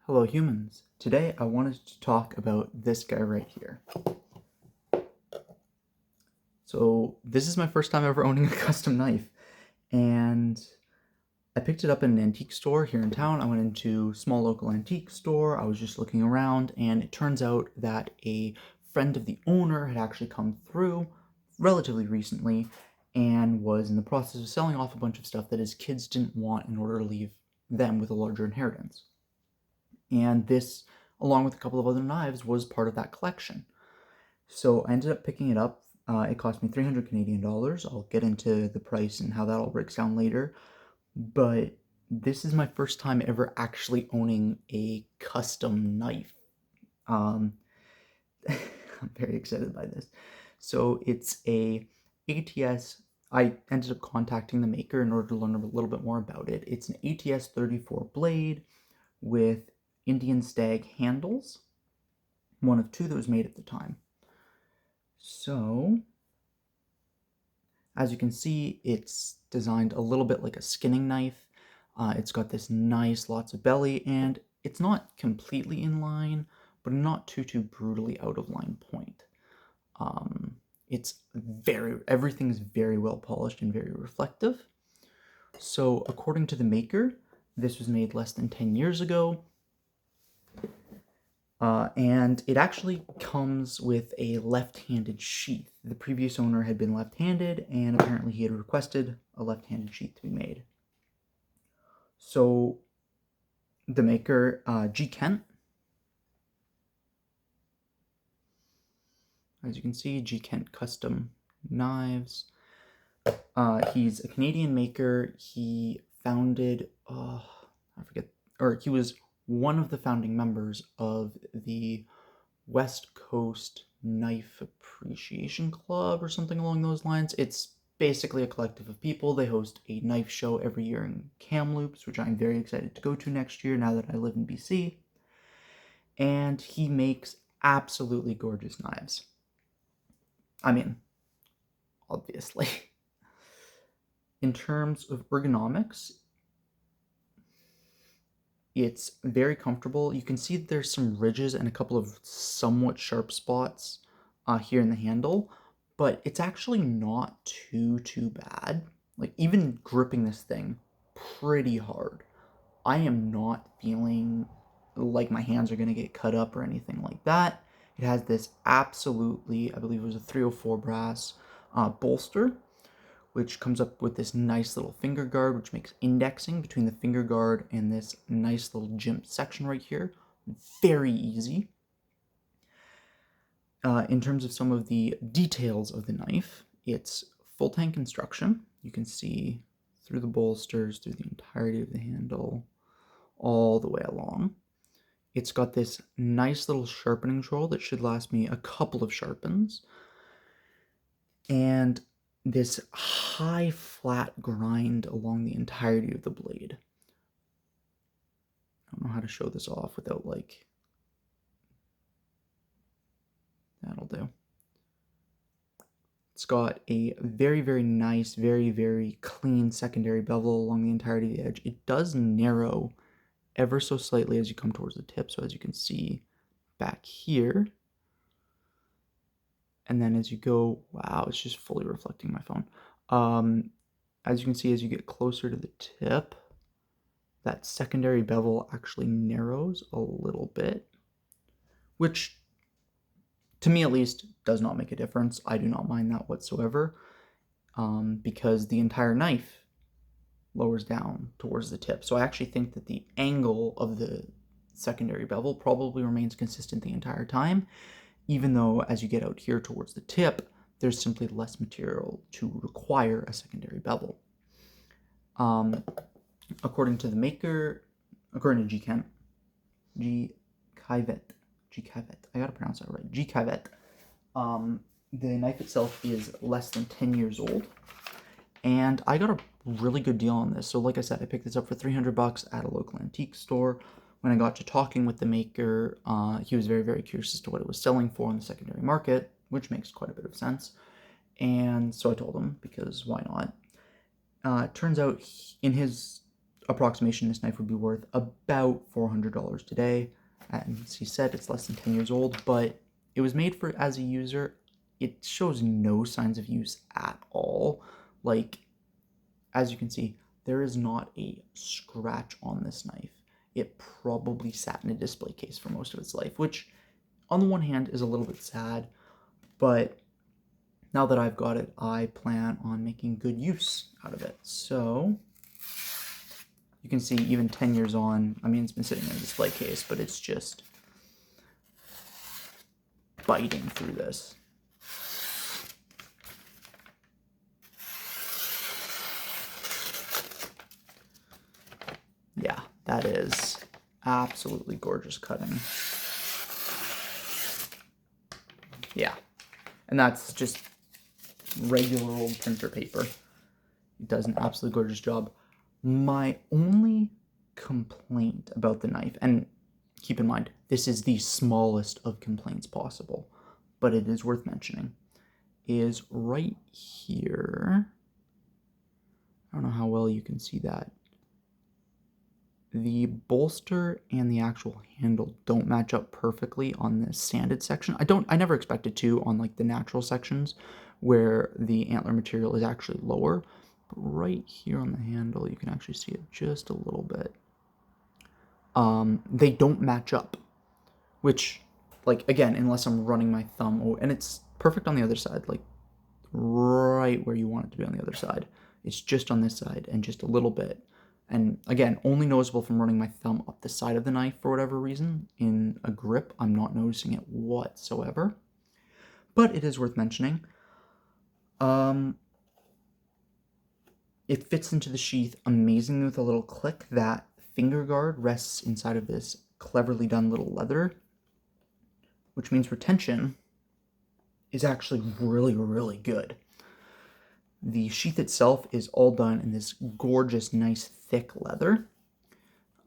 Hello humans. Today I wanted to talk about this guy right here. So this is my first time ever owning a custom knife, and I picked it up in an antique store here in town. I went into a small local antique store. I was just looking around, and it turns out that a friend of the owner had actually come through relatively recently and was in the process of selling off a bunch of stuff that his kids didn't want in order to leave them with a larger inheritance. And this, along with a couple of other knives, was part of that collection. So I ended up picking it up. It cost me 300 Canadian dollars. I'll get into the price and how that all breaks down later. But this is my first time ever actually owning a custom knife. I'm very excited by this. So it's a ATS. I ended up contacting the maker in order to learn a little bit more about it. It's an ATS 34 blade with Indian stag handles, one of two that was made at the time. So, as you can see, it's designed a little bit like a skinning knife. It's got this nice, lots of belly, and it's not completely in line, but not too brutally out of line point. Everything's very well polished and very reflective. So, according to the maker, this was made less than 10 years ago. And it actually comes with a left-handed sheath. The previous owner had been left-handed, and apparently he had requested a left-handed sheath to be made. So the maker, G. Kent, as you can see, G. Kent Custom Knives. He's a Canadian maker. He founded, he was one of the founding members of the West Coast Knife Appreciation Club or something along those lines. It's basically a collective of people. They host a knife show every year in Kamloops, which I'm very excited to go to next year now that I live in BC. And he makes absolutely gorgeous knives. I mean, obviously. In terms of ergonomics, it's very comfortable. You can see that there's some ridges and a couple of somewhat sharp spots here in the handle, but it's actually not too bad. Like, even gripping this thing pretty hard, I am not feeling like my hands are going to get cut up or anything like that. It has this absolutely, I believe it was a 304 brass bolster, which comes up with this nice little finger guard, which makes indexing between the finger guard and this nice little jimp section right here very easy. In terms of some of the details of the knife, it's full tank construction. You can see through the bolsters, through the entirety of the handle, all the way along. It's got this nice little sharpening tool that should last me a couple of sharpens. And this high flat grind along the entirety of the blade. I don't know how to show this off without that'll do. It's got a very nice, very clean secondary bevel along the entirety of the edge. It does narrow ever so slightly as you come towards the tip, so as you can see back here. And then as you go, wow, it's just fully reflecting my phone. As you can see, as you get closer to the tip, that secondary bevel actually narrows a little bit, which, to me at least, does not make a difference. I do not mind that whatsoever, because the entire knife lowers down towards the tip. So I actually think that the angle of the secondary bevel probably remains consistent the entire time, even though as you get out here towards the tip, there's simply less material to require a secondary bevel. According to the maker, according to G. Kent, Kievit, I gotta pronounce that right, G. Kievit, the knife itself is less than 10 years old, and I got a really good deal on this. So like I said, I picked this up for $300 at a local antique store. When I got to talking with the maker, he was very curious as to what it was selling for in the secondary market, which makes quite a bit of sense. And so I told him, because why not? It turns out in his approximation, this knife would be worth about $400 today. As he said, it's less than 10 years old, but it was made for as a user. It shows no signs of use at all. Like, as you can see, there is not a scratch on this knife. It probably sat in a display case for most of its life, which on the one hand is a little bit sad, but now that I've got it, I plan on making good use out of it. So you can see even 10 years on, I mean, it's been sitting in a display case, but it's just biting through this. Yeah, that is absolutely gorgeous cutting. Yeah, and that's just regular old printer paper. It does an absolutely gorgeous job. My only complaint about the knife, and keep in mind, this is the smallest of complaints possible, but it is worth mentioning, is right here. I don't know how well you can see that. The bolster and the actual handle don't match up perfectly on the sanded section. I never expected to on like the natural sections where the antler material is actually lower. But right here on the handle, you can actually see it just a little bit. They don't match up, which, like, again, unless I'm running my thumb, and it's perfect on the other side, like right where you want it to be on the other side. It's just on this side and just a little bit. And again, only noticeable from running my thumb up the side of the knife for whatever reason. In a grip, I'm not noticing it whatsoever. But it is worth mentioning. It fits into the sheath amazingly with a little click. That finger guard rests inside of this cleverly done little leather, which means retention is actually really, really good. The sheath itself is all done in this gorgeous, nice, thick leather.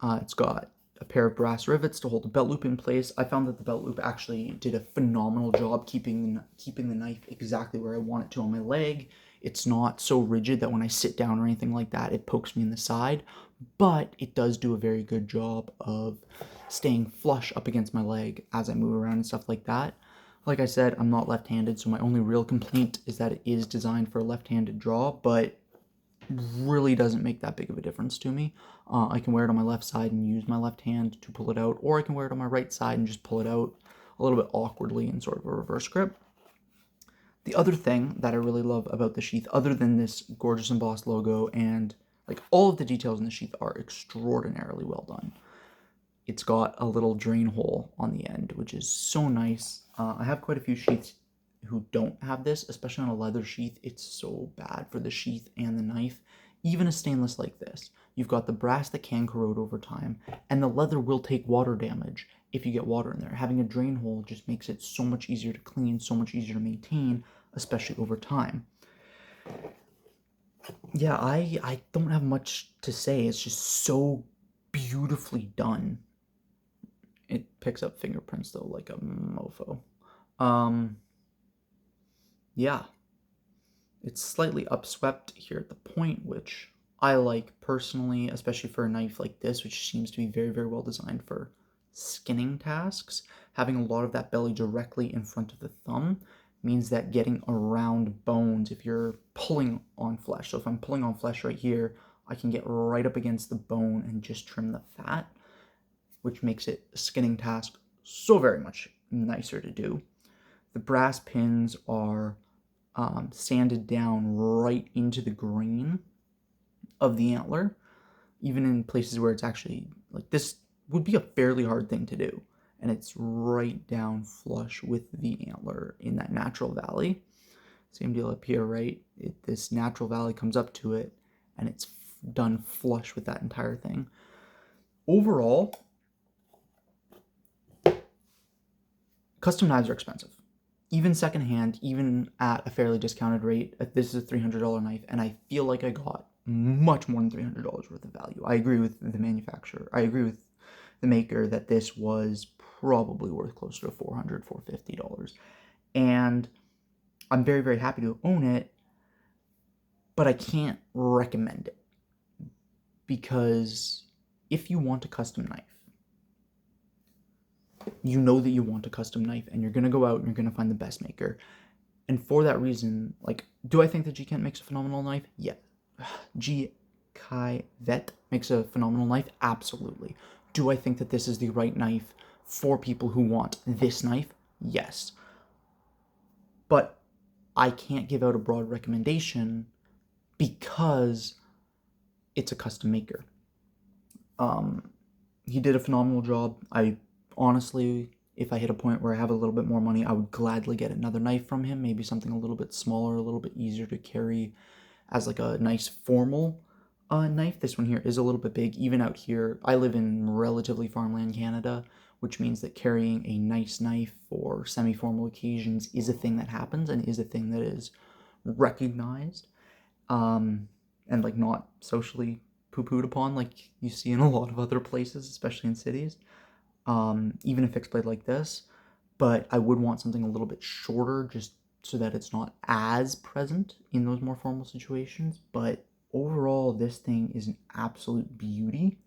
It's got a pair of brass rivets to hold the belt loop in place. I found that the belt loop actually did a phenomenal job keeping the knife exactly where I want it to on my leg. It's not so rigid that when I sit down or anything like that, it pokes me in the side, but it does do a very good job of staying flush up against my leg as I move around and stuff like that. Like I said, I'm not left-handed, so my only real complaint is that it is designed for a left-handed draw, but really doesn't make that big of a difference to me. I can wear it on my left side and use my left hand to pull it out, or I can wear it on my right side and just pull it out a little bit awkwardly in sort of a reverse grip. The other thing that I really love about the sheath, other than this gorgeous embossed logo and like all of the details in the sheath are extraordinarily well done. It's got a little drain hole on the end, which is so nice. I have quite a few sheaths who don't have this, especially on a leather sheath. It's so bad for the sheath and the knife. Even a stainless like this, you've got the brass that can corrode over time, and the leather will take water damage if you get water in there. Having a drain hole just makes it so much easier to clean, so much easier to maintain, especially over time. Yeah, I don't have much to say. It's just so beautifully done. It picks up fingerprints though like a mofo. Yeah, it's slightly upswept here at the point, which I like personally, especially for a knife like this, which seems to be very, very well designed for skinning tasks. Having a lot of that belly directly in front of the thumb means that getting around bones, if you're pulling on flesh, so if I'm pulling on flesh right here, I can get right up against the bone and just trim the fat, which makes it a skinning task so very much nicer to do. The brass pins are sanded down right into the grain of the antler, even in places where it's actually, like, this would be a fairly hard thing to do, and it's right down flush with the antler in that natural valley. Same deal up here, right? This natural valley comes up to it, and it's done flush with that entire thing. Overall, custom knives are expensive. Even secondhand, even at a fairly discounted rate, this is a $300 knife, and I feel like I got much more than $300 worth of value. I agree with the manufacturer. I agree with the maker that this was probably worth closer to $400, $450. And I'm very, very happy to own it, but I can't recommend it because if you want a custom knife, you know that you want a custom knife, and you're going to go out and you're going to find the best maker. And for that reason, like, do I think that Kievit makes a phenomenal knife? Yeah. Kievit makes a phenomenal knife? Absolutely. Do I think that this is the right knife for people who want this knife? Yes. But I can't give out a broad recommendation because it's a custom maker. He did a phenomenal job. I honestly, if I hit a point where I have a little bit more money, I would gladly get another knife from him, maybe something a little bit smaller, a little bit easier to carry as like a nice formal knife. This one here is a little bit big. Even out here, I live in relatively farmland Canada, which means that carrying a nice knife for semi-formal occasions is a thing that happens and is a thing that is recognized, and like not socially poo-pooed upon like you see in a lot of other places, especially in cities. Even a fixed blade like this, but I would want something a little bit shorter just so that it's not as present in those more formal situations. But overall, this thing is an absolute beauty,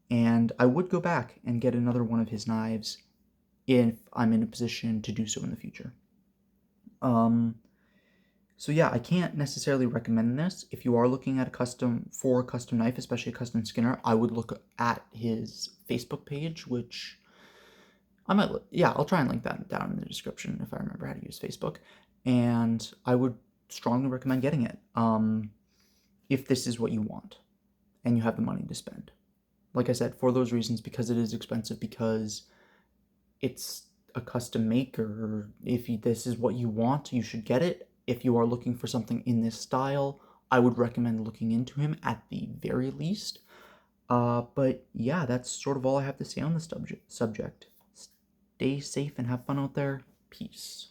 and I would go back and get another one of his knives if I'm in a position to do so in the future. So yeah, I can't necessarily recommend this. If you are looking at a custom knife, especially a custom skinner, I would look at his Facebook page, which I might, yeah, I'll try and link that down in the description if I remember how to use Facebook. And I would strongly recommend getting it if this is what you want and you have the money to spend. Like I said, for those reasons, because it is expensive, because it's a custom maker. If this is what you want, you should get it. If you are looking for something in this style, I would recommend looking into him at the very least. But yeah, that's sort of all I have to say on this subject. Stay safe and have fun out there. Peace.